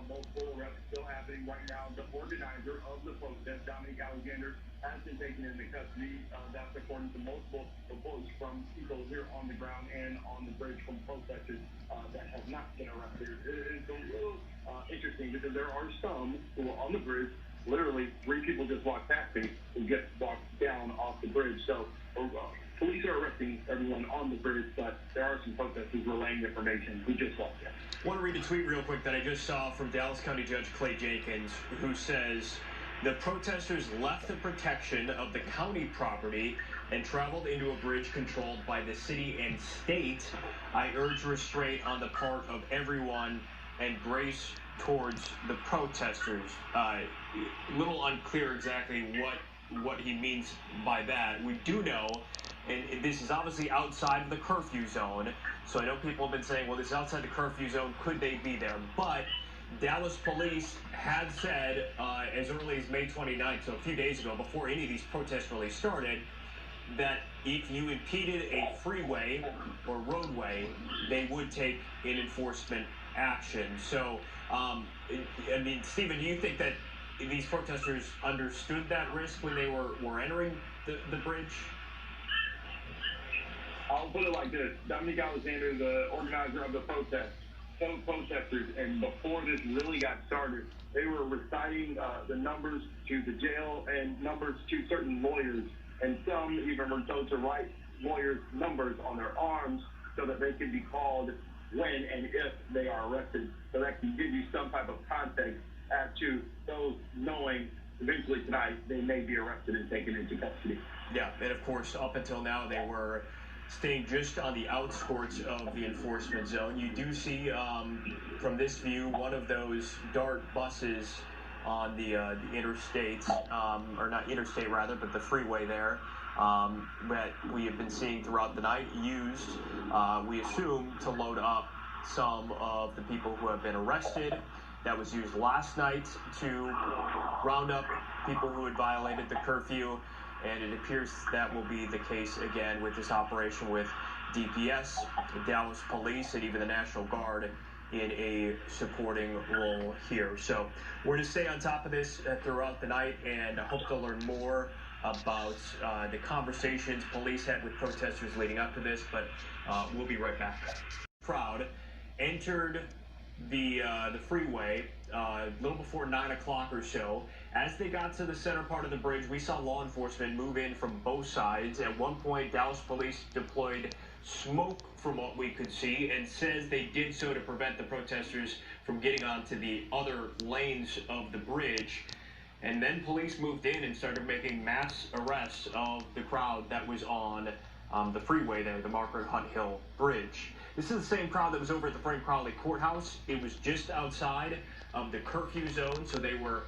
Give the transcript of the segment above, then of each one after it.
multiple arrests still happening right now. The organizer of the protest, Dominic Alexander, has been taken into custody. That's according to multiple reports from people here on the ground and on the bridge from protesters that have not been arrested. It's a little interesting because there are some who are on the bridge. Literally, 3 people just walked past me who get walked down off the bridge. So police are arresting everyone on the bridge, but there are some protesters relaying information who just walked down. I want to read a tweet real quick that I just saw from Dallas County Judge Clay Jenkins, who says, the protesters left the protection of the county property and traveled into a bridge controlled by the city and state. I urge restraint on the part of everyone and grace towards the protesters. Little unclear exactly what he means by that. We do know, and this is obviously outside of the curfew zone, so I know people have been saying, well, this is outside the curfew zone, could they be there? But Dallas police had said as early as May 29th, so a few days ago, before any of these protests really started, that if you impeded a freeway or roadway, they would take an enforcement action. So, I mean, Stephen, do you think that these protesters understood that risk when they were entering the bridge? I'll put it like this. Dominic Alexander, the organizer of the protest, told protesters, and before this really got started, they were reciting the numbers to the jail and numbers to certain lawyers, and some even were told to write lawyers' numbers on their arms so that they can be called when and if they are arrested. So that can give you some type of context as to those knowing eventually tonight they may be arrested and taken into custody. Yeah, and of course, up until now, they were staying just on the outskirts of the enforcement zone. You do see from this view one of those DART buses on the interstate, or not interstate rather, but the freeway there, that we have been seeing throughout the night, used, we assume, to load up some of the people who have been arrested. That was used last night to round up people who had violated the curfew, and it appears that will be the case again with this operation with DPS, Dallas Police, and even the National Guard in a supporting role here. So we're going to stay on top of this throughout the night, and I hope to learn more about the conversations police had with protesters leading up to this, but we'll be right back. Crowd entered the freeway a little before 9 o'clock or so. As they got to the center part of the bridge, we saw law enforcement move in from both sides. At one point, Dallas police deployed smoke from what we could see, and says they did so to prevent the protesters from getting onto the other lanes of the bridge. And then police moved in and started making mass arrests of the crowd that was on the freeway there, the Margaret Hunt Hill Bridge. This is the same crowd that was over at the Frank Crowley Courthouse. It was just outside of the curfew zone, so they were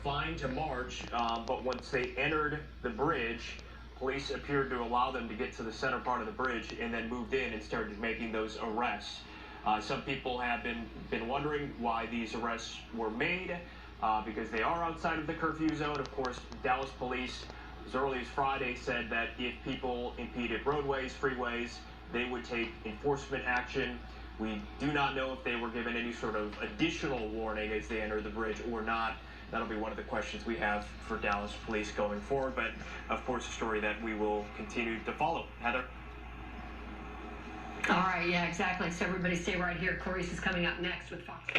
fine to march, but once they entered the bridge, police appeared to allow them to get to the center part of the bridge and then moved in and started making those arrests. Some people have been wondering why these arrests were made, because they are outside of the curfew zone. Of course, Dallas police, as early as Friday, said that if people impeded roadways, freeways, they would take enforcement action. We do not know if they were given any sort of additional warning as they entered the bridge or not. That'll be one of the questions we have for Dallas police going forward, but of course a story that we will continue to follow. Heather? All right, yeah, exactly. So everybody stay right here. Clarice is coming up next with Fox.